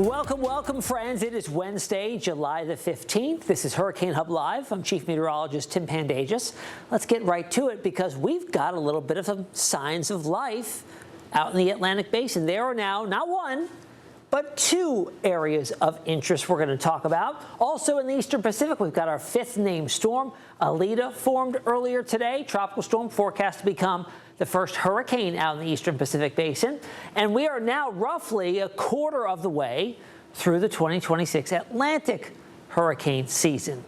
Welcome, friends. It is Wednesday, July the 15th. This is Hurricane Hub Live. I'm Chief Meteorologist Tim Pandages. Let's get right to it because we've got a little bit of some signs of life out in the Atlantic Basin. There are now not one, but two areas of interest we're going to talk about. Also in the Eastern Pacific, we've got our fifth named storm. Alita formed earlier today. Tropical storm forecast to become the first hurricane out in the Eastern Pacific Basin. And we are now roughly a quarter of the way through the 2026 Atlantic hurricane season.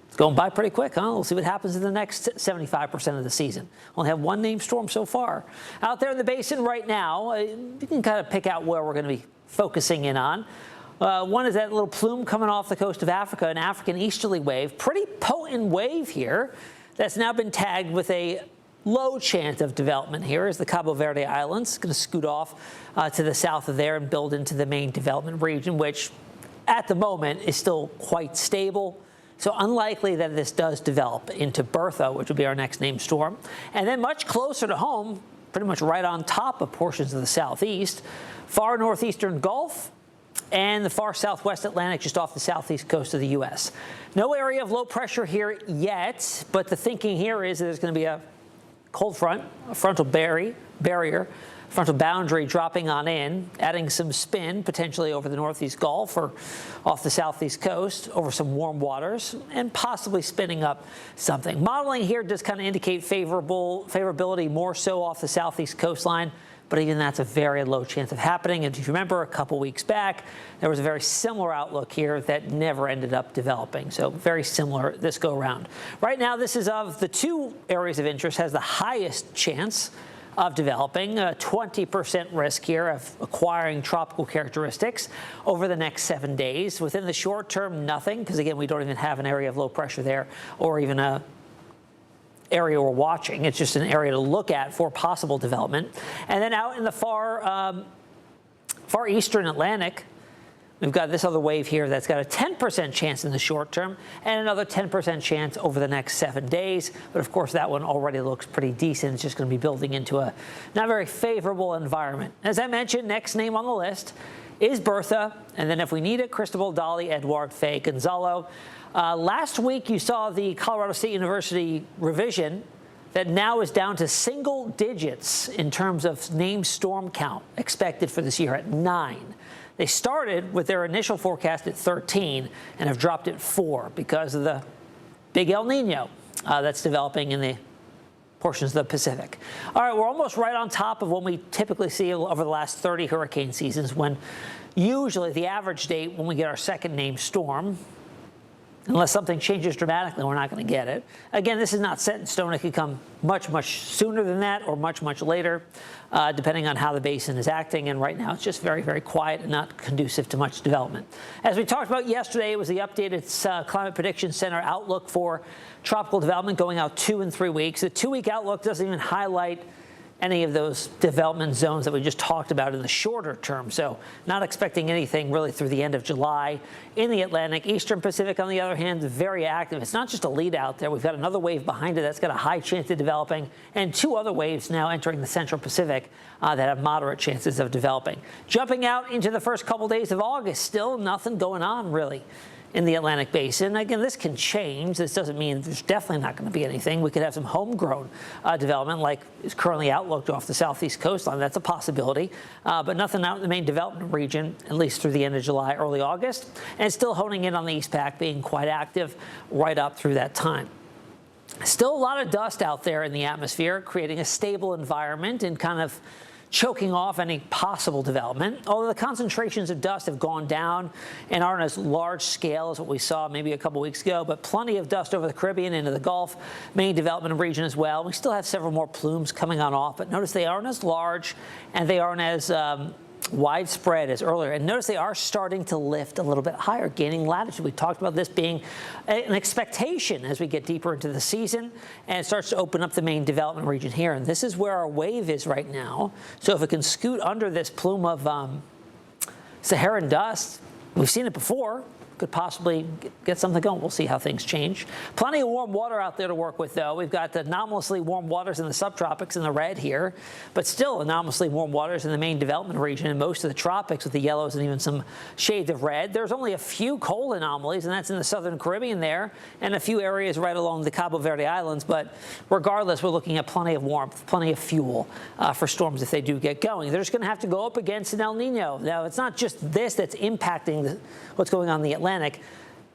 It's going by pretty quick, huh? We'll see what happens in the next 75% of the season. Only have one named storm so far. Out there in the basin right now, you can kind of pick out where we're going to be focusing in on. One is that little plume coming off the coast of Africa, an African easterly wave. Pretty potent wave here that's now been tagged with a low chance of development here as the Cabo Verde Islands. It's going to scoot off to the south of there and build into the main development region, which at the moment is still quite stable. So unlikely that this does develop into Bertha, which will be our next named storm. And then much closer to home, pretty much right on top of portions of the southeast, far northeastern Gulf and the far southwest Atlantic just off the southeast coast of the U.S. No area of low pressure here yet, but the thinking here is that there's going to be a cold front, a frontal barrier, frontal boundary dropping on in, adding some spin potentially over the northeast Gulf or off the southeast coast over some warm waters and possibly spinning up something. Modeling here does kind of indicate favorability more so off the southeast coastline, but even that's a very low chance of happening. And if you remember a couple weeks back, there was a very similar outlook here that never ended up developing. So very similar this go around. Right now, this is of the two areas of interest has the highest chance of developing, a 20% risk here of acquiring tropical characteristics over the next 7 days. Within the short term, nothing, because again, we don't even have an area of low pressure there or even a area we're watching. It's just an area to look at for possible development. And then out in the far eastern Atlantic, we've got this other wave here that's got a 10% chance in the short term and another 10% chance over the next 7 days. But of course, that one already looks pretty decent. It's just going to be building into a not very favorable environment. As I mentioned, next name on the list is Bertha. And then if we need it, Cristobal, Dali, Edouard, Faye, Gonzalo. Last week, you saw the Colorado State University revision that now is down to single digits in terms of named storm count expected for this year at 9. They started with their initial forecast at 13 and have dropped at 4 because of the big El Nino that's developing in the portions of the Pacific. All right, we're almost right on top of what we typically see over the last 30 hurricane seasons when usually the average date when we get our second named storm, unless something changes dramatically, we're not going to get it. Again, this is not set in stone. It could come much, much sooner than that or much, much later, depending on how the basin is acting. And right now, it's just very, very quiet and not conducive to much development. As we talked about yesterday, it was the updated Climate Prediction Center outlook for tropical development going out 2 and 3 weeks. The 2-week outlook doesn't even highlight any of those development zones that we just talked about in the shorter term. So not expecting anything really through the end of July. In the Atlantic, Eastern Pacific, on the other hand, is very active. It's not just a lead out there. We've got another wave behind it that's got a high chance of developing, and 2 other waves now entering the Central Pacific that have moderate chances of developing. Jumping out into the first couple days of August, still nothing going on really in the Atlantic Basin. Again, this can change. This doesn't mean there's definitely not going to be anything. We could have some homegrown development like is currently outlooked off the southeast coastline. That's a possibility, but nothing out in the main development region, at least through the end of July, early August, and still honing in on the East Pac being quite active right up through that time. Still a lot of dust out there in the atmosphere, creating a stable environment and kind of choking off any possible development, although the concentrations of dust have gone down and aren't as large scale as what we saw maybe a couple weeks ago, but plenty of dust over the Caribbean into the Gulf, main development region as well. We still have several more plumes coming on off, but notice they aren't as large and they aren't as widespread as earlier. And notice they are starting to lift a little bit higher, gaining latitude. We talked about this being an expectation as we get deeper into the season and it starts to open up the main development region here. And this is where our wave is right now. So if it can scoot under this plume of Saharan dust, we've seen it before. could possibly get something going. We'll see how things change. Plenty of warm water out there to work with, though. We've got anomalously warm waters in the subtropics in the red here, but still anomalously warm waters in the main development region and most of the tropics with the yellows and even some shades of red. There's only a few cold anomalies, and that's in the southern Caribbean there, and a few areas right along the Cabo Verde Islands. But regardless, we're looking at plenty of warmth, plenty of fuel for storms if they do get going. They're just going to have to go up against an El Nino. Now, it's not just this that's impacting what's going on in the Atlantic.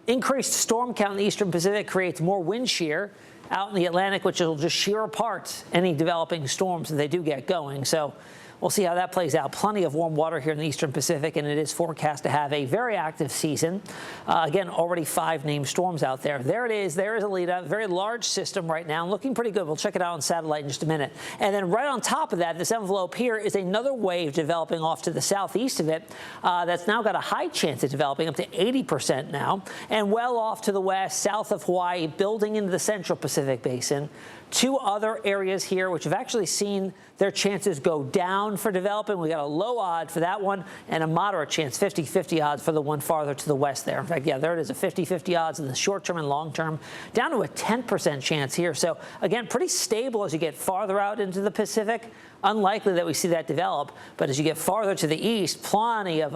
Increased storm count in the eastern Pacific creates more wind shear out in the Atlantic, which will just shear apart any developing storms if they do get going. So we'll see how that plays out. Plenty of warm water here in the eastern Pacific, and it is forecast to have a very active season. Again, already 5 named storms out there. There it is. There is Alita, very large system right now, looking pretty good. We'll check it out on satellite in just a minute. And then right on top of that, this envelope here is another wave developing off to the southeast of it that's now got a high chance of developing, up to 80% now, and well off to the west, south of Hawaii, building into the central Pacific basin. 2 other areas here which have actually seen their chances go down for developing. We got a low odd for that one and a moderate chance, 50-50 odds for the one farther to the west there. In fact, yeah, there it is, a 50-50 odds in the short term and long term, down to a 10% chance here. So again, pretty stable as you get farther out into the Pacific. Unlikely that we see that develop, but as you get farther to the east, plenty of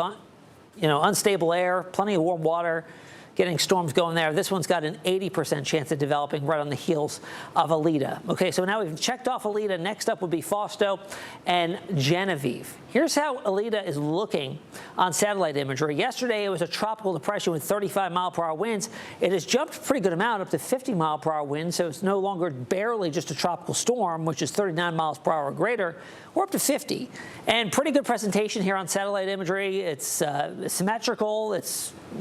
unstable air, plenty of warm water, getting storms going there. This one's got an 80% chance of developing right on the heels of Alita. Okay, so now we've checked off Alita. Next up would be Fausto and Genevieve. Here's how Alita is looking on satellite imagery. Yesterday, it was a tropical depression with 35-mile-per-hour winds. It has jumped a pretty good amount, up to 50-mile-per-hour winds, so it's no longer barely just a tropical storm, which is 39 miles per hour or greater. We're up to 50. And pretty good presentation here on satellite imagery. It's symmetrical.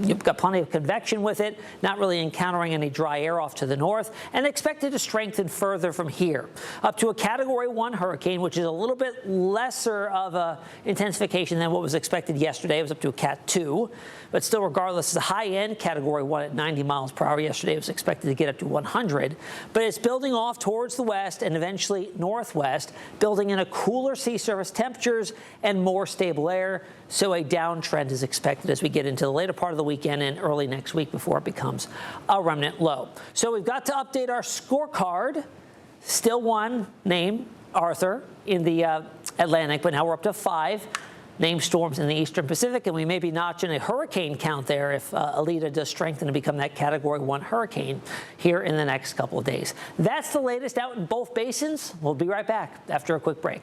You've got plenty of convection with it, not really encountering any dry air off to the north, and expected to strengthen further from here. Up to a Category 1 hurricane, which is a little bit lesser of a intensification than what was expected yesterday. It was up to a Cat 2, but still, regardless, it's a high-end Category 1 at 90 miles per hour. Yesterday, it was expected to get up to 100, but it's building off towards the west and eventually northwest, building in a cooler sea surface temperatures and more stable air. So a downtrend is expected as we get into the later part of the weekend and early next week before it becomes a remnant low. So we've got to update our scorecard. Still one name, Arthur, in the Atlantic, but now we're up to 5 named storms in the eastern Pacific, and we may be notching a hurricane count there if Alita does strengthen to become that Category 1 hurricane here in the next couple of days. That's the latest out in both basins. We'll be right back after a quick break.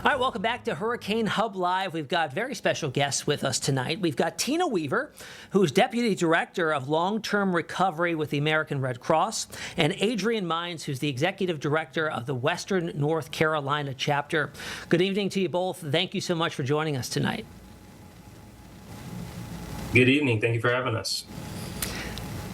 All right, welcome back to Hurricane Hub Live. We've got very special guests with us tonight. We've got Tina Weaver, who's Deputy Director of Long-Term Recovery with the American Red Cross, and Adrian Mines, who's the Executive Director of the Western North Carolina chapter. Good evening to you both. Thank you so much for joining us tonight. Good evening. Thank you for having us.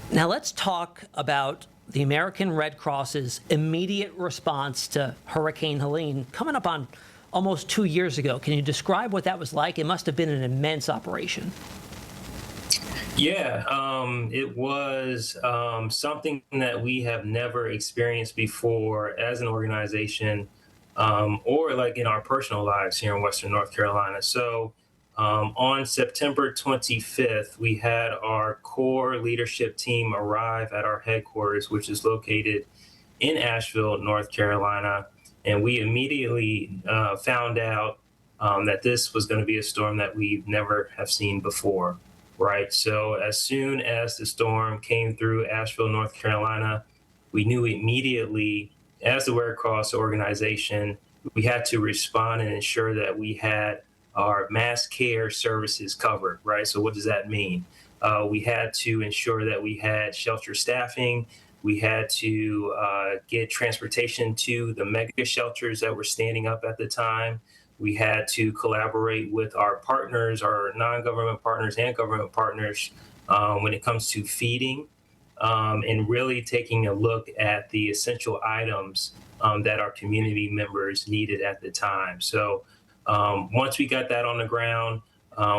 Now let's talk about the American Red Cross's immediate response to Hurricane Helene coming up on almost 2 years ago. Can you describe what that was like? It must have been an immense operation. Yeah, it was something that we have never experienced before as an organization, or like in our personal lives here in Western North Carolina. So on September 25th, we had our core leadership team arrive at our headquarters, which is located in Asheville, North Carolina. And we immediately found out that this was going to be a storm that we never have seen before, right? So as soon as the storm came through Asheville, North Carolina, we knew immediately, as the Red Cross organization, we had to respond and ensure that we had our mass care services covered, right? So what does that mean? We had to ensure that we had shelter staffing. We had to get transportation to the mega shelters that were standing up at the time. We had to collaborate with our partners, our non-government partners and government partners when it comes to feeding and really taking a look at the essential items that our community members needed at the time. So once we got that on the ground,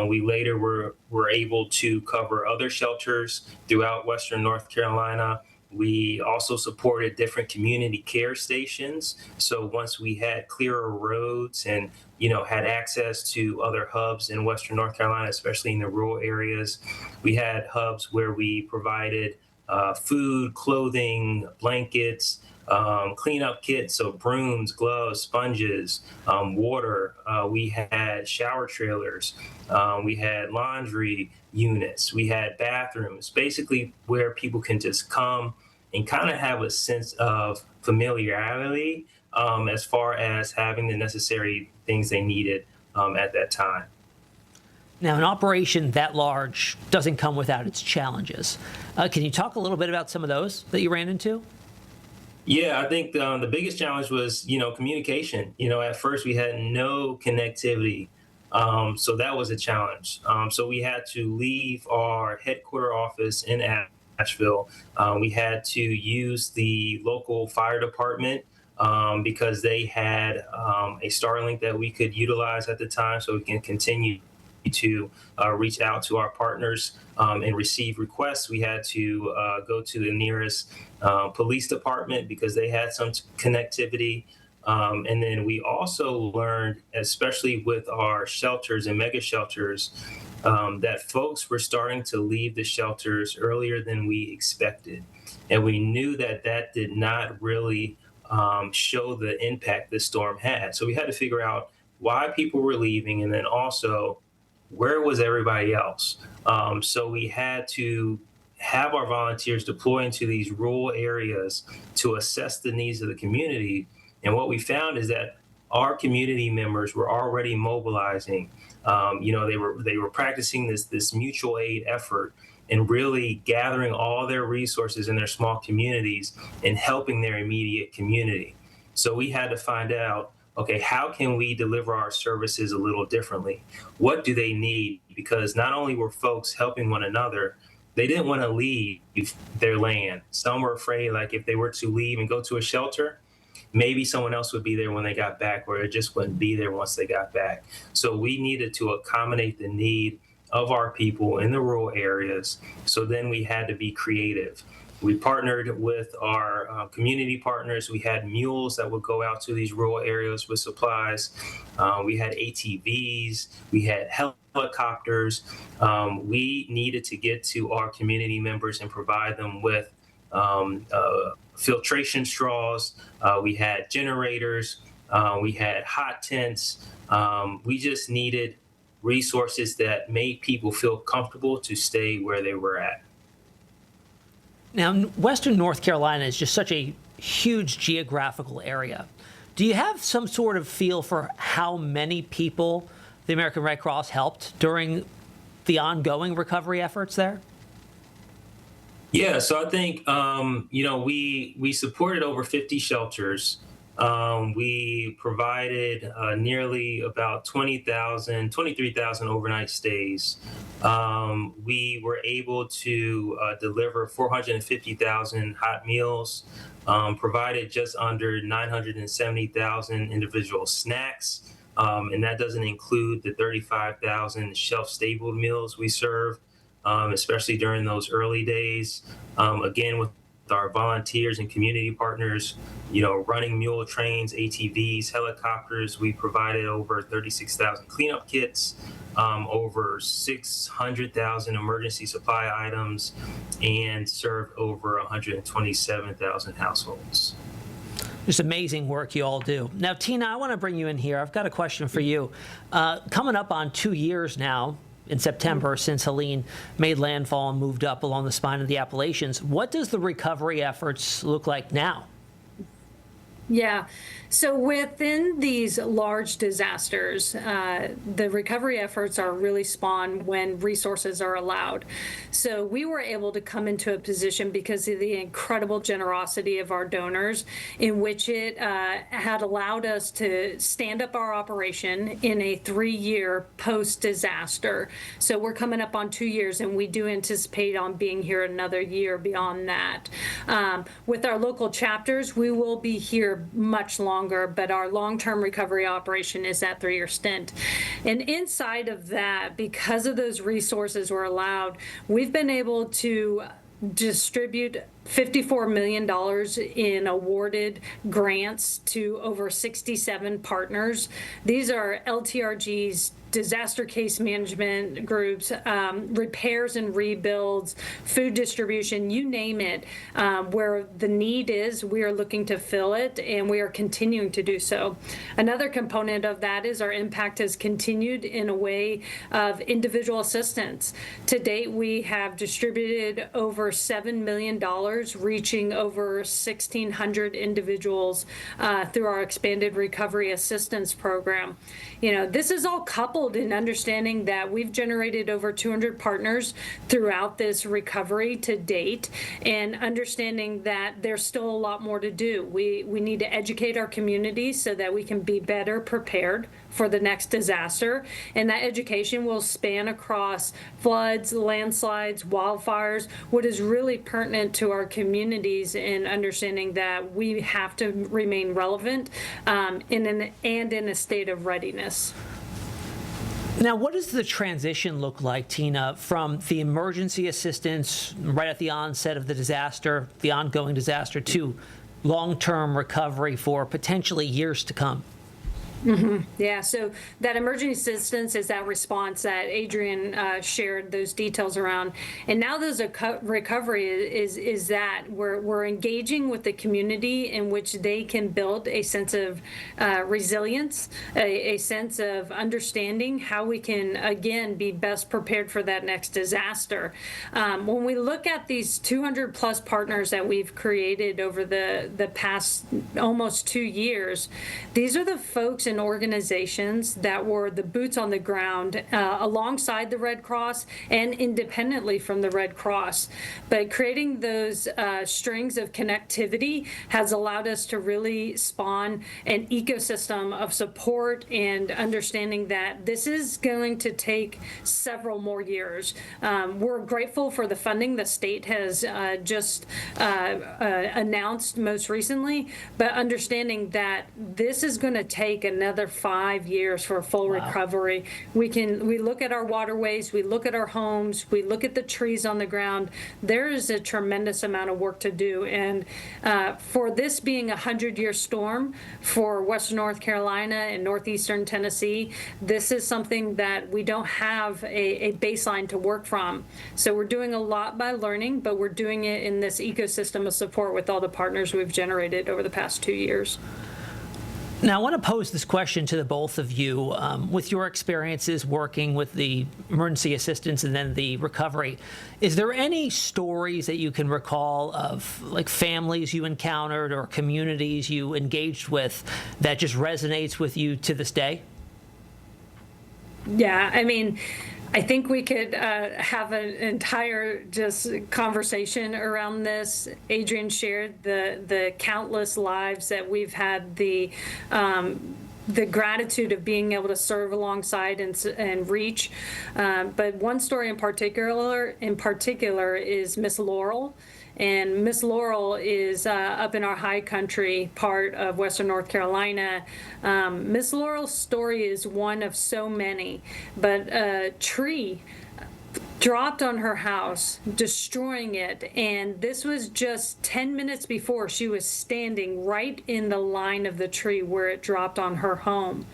we later were able to cover other shelters throughout Western North Carolina. We also supported different community care stations. So once we had clearer roads and had access to other hubs in Western North Carolina, especially in the rural areas, we had hubs where we provided food, clothing, blankets, cleanup kits, so brooms, gloves, sponges, water. We had shower trailers. We had laundry units. We had bathrooms, basically where people can just come and kind of have a sense of familiarity as far as having the necessary things they needed at that time. Now, an operation that large doesn't come without its challenges. Can you talk a little bit about some of those that you ran into? Yeah, I think the biggest challenge was, communication. At first we had no connectivity. So that was a challenge. So we had to leave our headquarter office in Asheville. We had to use the local fire department because they had a Starlink that we could utilize at the time so we can continue to reach out to our partners and receive requests. We had to go to the nearest police department because they had some connectivity. And then we also learned, especially with our shelters and mega shelters, that folks were starting to leave the shelters earlier than we expected. And we knew that that did not really show the impact this storm had. So we had to figure out why people were leaving, and then also where was everybody else? So we had to have our volunteers deploy into these rural areas to assess the needs of the community. And what we found is that our community members were already mobilizing. They were practicing this mutual aid effort and really gathering all their resources in their small communities and helping their immediate community. So we had to find out, okay, how can we deliver our services a little differently? What do they need? Because not only were folks helping one another, they didn't want to leave their land. Some were afraid, like if they were to leave and go to a shelter, maybe someone else would be there when they got back, or it just wouldn't be there once they got back. So we needed to accommodate the need of our people in the rural areas. So then we had to be creative. We partnered with our community partners. We had mules that would go out to these rural areas with supplies. We had ATVs. We had helicopters. We needed to get to our community members and provide them with filtration straws. We had generators. We had hot tents. We just needed resources that made people feel comfortable to stay where they were at. Now, Western North Carolina is just such a huge geographical area. Do you have some sort of feel for how many people the American Red Cross helped during the ongoing recovery efforts there? Yeah, so I think, we supported over 50 shelters. We provided nearly about 23,000 overnight stays. We were able to deliver 450,000 hot meals, provided just under 970,000 individual snacks. And that doesn't include the 35,000 shelf-stable meals we serve, especially during those early days. Again, with our volunteers and community partners, running mule trains, ATVs, helicopters. We provided over 36,000 cleanup kits, over 600,000 emergency supply items, and served over 127,000 households. Just amazing work you all do. Now, Tina, I want to bring you in here. I've got a question for you. Coming up on 2 years now, in September, since Helene made landfall and moved up along the spine of the Appalachians, what does the recovery efforts look like now? Yeah. So within these large disasters, the recovery efforts are really spawned when resources are allowed. So we were able to come into a position because of the incredible generosity of our donors, in which it had allowed us to stand up our operation in a 3-year post-disaster. So we're coming up on 2 years, and we do anticipate on being here another year beyond that. With our local chapters, we will be here much longer, but our long-term recovery operation is that 3-year stint. And inside of that, because of those resources were allowed, we've been able to distribute $54 million in awarded grants to over 67 partners. These are LTRGs, disaster case management groups, repairs and rebuilds, food distribution, you name it. Where the need is, we are looking to fill it, and we are continuing to do so. Another component of that is our impact has continued in a way of individual assistance. To date, we have distributed over $7 million, reaching over 1,600 individuals through our expanded recovery assistance program. You know, this is all coupled in understanding that we've generated over 200 partners throughout this recovery to date, and understanding that there's still a lot more to do. We need to educate our communities so that we can be better prepared for the next disaster, and that education will span across floods, landslides, wildfires. What is really pertinent to our communities in understanding that we have to remain relevant in a state of readiness. Now, what does the transition look like, Tina, from the emergency assistance right at the onset of the disaster, the ongoing disaster, to long-term recovery for potentially years to come? Mm-hmm. Yeah, so that emergency assistance is that response that Adrian shared those details around. And now there's a recovery is that we're engaging with the community in which they can build a sense of resilience, a sense of understanding how we can, again, be best prepared for that next disaster. When we look at these 200 plus partners that we've created over the past almost 2 years, these are the folks and organizations that were the boots on the ground alongside the Red Cross and independently from the Red Cross. But creating those strings of connectivity has allowed us to really spawn an ecosystem of support and understanding that this is going to take several more years. We're grateful for the funding the state has just announced most recently, but understanding that this is going to take another 5 years for a full recovery. We look at our waterways, we look at our homes, we look at the trees on the ground. There is a tremendous amount of work to do. And for this being a 100-year storm for Western North Carolina and Northeastern Tennessee, this is something that we don't have a baseline to work from. So we're doing a lot by learning, but we're doing it in this ecosystem of support with all the partners we've generated over the past 2 years. Now, I want to pose this question to the both of you. With your experiences working with the emergency assistance and then the recovery, is there any stories that you can recall of like families you encountered or communities you engaged with that just resonates with you to this day? Yeah, I mean, I think we could have an entire just conversation around this. Adrian shared the countless lives that we've had the gratitude of being able to serve alongside and reach. But one story in particular is Miss Laurel. And Miss Laurel is up in our high country part of Western North Carolina. Miss Laurel's story is one of so many, but a tree dropped on her house, destroying it. And this was just 10 minutes before she was standing right in the line of the tree where it dropped on her home.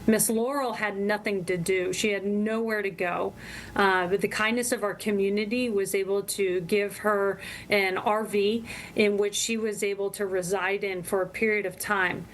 Miss Laurel had nothing to do. She had nowhere to go. But the kindness of our community was able to give her an RV in which she was able to reside in for a period of time.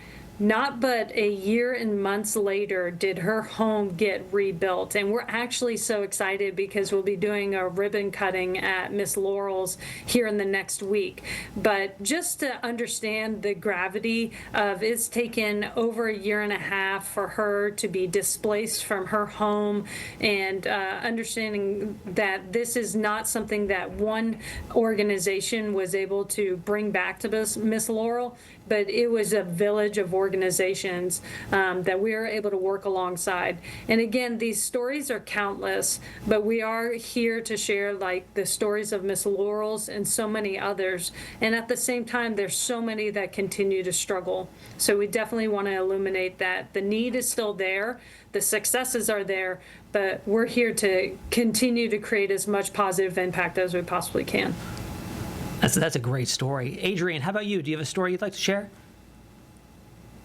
Not but a year and months later did her home get rebuilt. And we're actually so excited because we'll be doing a ribbon cutting at Miss Laurel's here in the next week. But just to understand the gravity of it's taken over a year and a half for her to be displaced from her home, and understanding that this is not something that one organization was able to bring back to Miss Laurel, but it was a village of organizations that we are able to work alongside. And again, these stories are countless, but we are here to share like the stories of Miss Laurel's and so many others. And at the same time, there's so many that continue to struggle. So we definitely want to illuminate that the need is still there, the successes are there, but we're here to continue to create as much positive impact as we possibly can. That's a great story. Adrian, how about you? Do you have a story you'd like to share?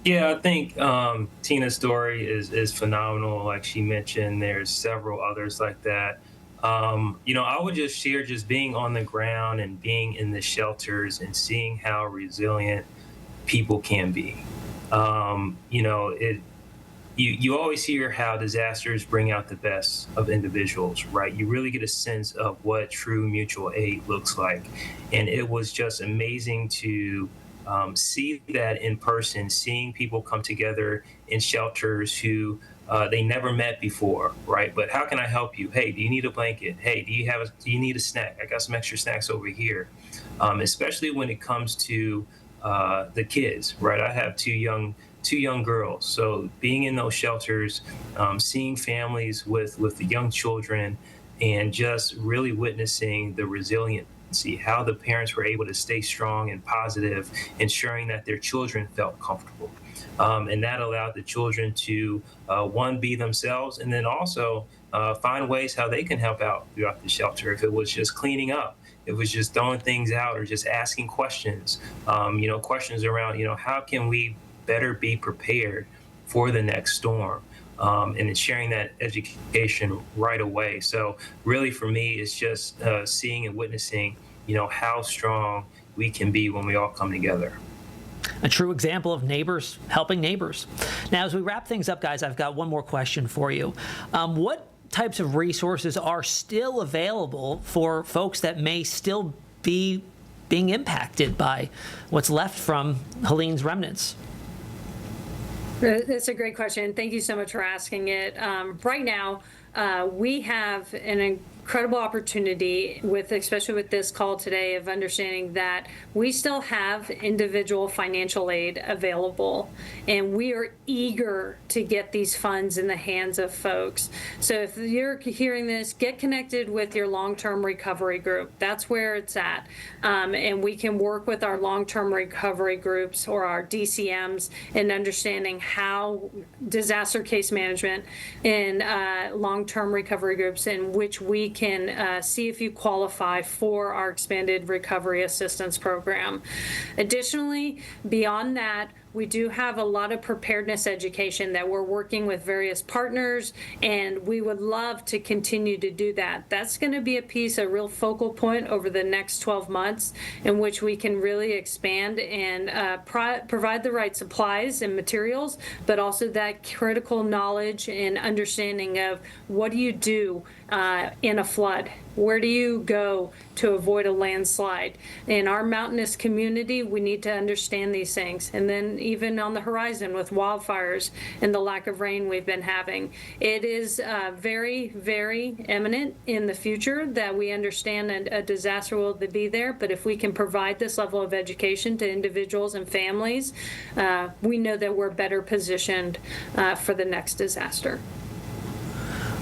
Yeah, I think Tina's story is phenomenal. Like she mentioned, there's several others like that. I would just share just being on the ground and being in the shelters and seeing how resilient people can be. You always hear how disasters bring out the best of individuals, right? You really get a sense of what true mutual aid looks like. And it was just amazing to see that in person, seeing people come together in shelters who they never met before, right? But how can I help you? Hey, do you need a blanket? Hey, do you need a snack? I got some extra snacks over here. Especially when it comes to the kids, right? I have two young girls. So being in those shelters, seeing families with the young children, and just really witnessing the resiliency, how the parents were able to stay strong and positive, ensuring that their children felt comfortable. And that allowed the children to, one, be themselves, and then also find ways how they can help out throughout the shelter. If it was just cleaning up, it was just throwing things out, or just asking questions, questions around, how can we better be prepared for the next storm, and sharing that education right away. So really for me, it's just seeing and witnessing, how strong we can be when we all come together. A true example of neighbors helping neighbors. Now, as we wrap things up, guys, I've got one more question for you. What types of resources are still available for folks that may still be being impacted by what's left from Helene's remnants? That's a great question. Thank you so much for asking it. Right now, we have an incredible opportunity especially with this call today, of understanding that we still have individual financial aid available, and we are eager to get these funds in the hands of folks. So if you're hearing this, get connected with your long-term recovery group. That's where it's at. And we can work with our long-term recovery groups or our DCMs in understanding how disaster case management and long-term recovery groups, in which we can see if you qualify for our expanded recovery assistance program. Additionally, beyond that, we do have a lot of preparedness education that we're working with various partners, and we would love to continue to do that. That's going to be a real focal point over the next 12 months, in which we can really expand and provide the right supplies and materials, but also that critical knowledge and understanding of what do you do in a flood? Where do you go to avoid a landslide? In our mountainous community, we need to understand these things. And then even on the horizon with wildfires and the lack of rain we've been having, it is very, very imminent in the future that we understand a disaster will be there. But if we can provide this level of education to individuals and families, we know that we're better positioned for the next disaster.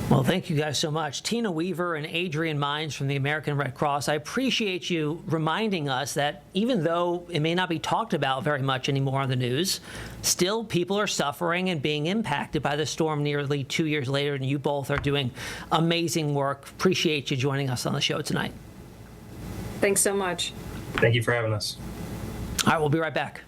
Well, thank you guys so much. Tina Weaver and Adrian Mines from the American Red Cross. I appreciate you reminding us that even though it may not be talked about very much anymore on the news, still people are suffering and being impacted by the storm nearly 2 years later, and you both are doing amazing work. Appreciate you joining us on the show tonight. Thanks so much. Thank you for having us. All right, we'll be right back.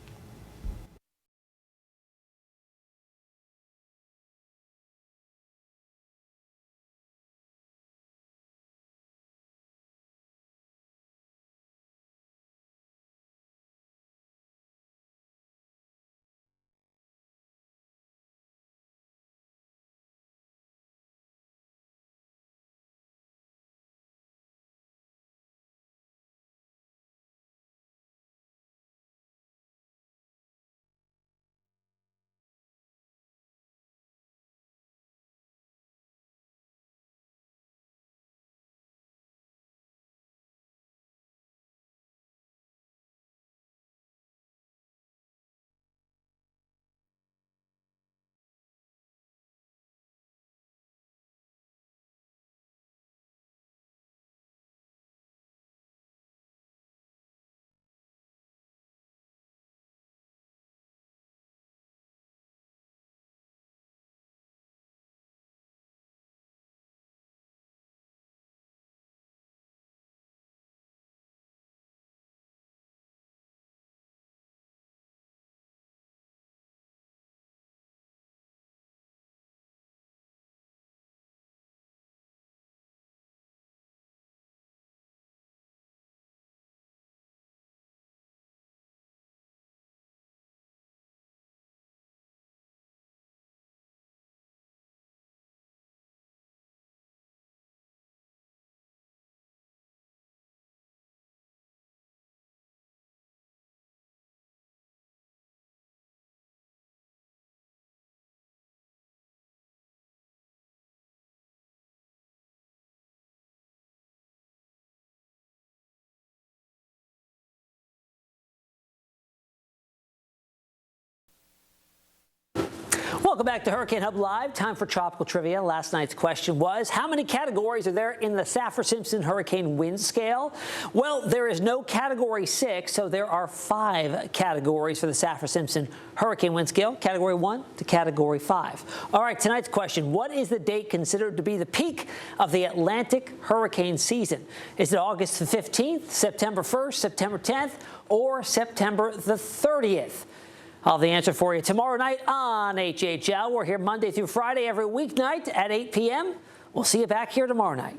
Welcome back to Hurricane Hub Live. Time for tropical trivia. Last night's question was, how many categories are there in the Saffir-Simpson hurricane wind scale? Well, there is no category 6, so there are 5 categories for the Saffir-Simpson hurricane wind scale, category 1 to category 5. All right, tonight's question, what is the date considered to be the peak of the Atlantic hurricane season? Is it August the 15th, September 1st, September 10th, or September the 30th? I'll have the answer for you tomorrow night on HHL. We're here Monday through Friday every weeknight at 8 p.m. We'll see you back here tomorrow night.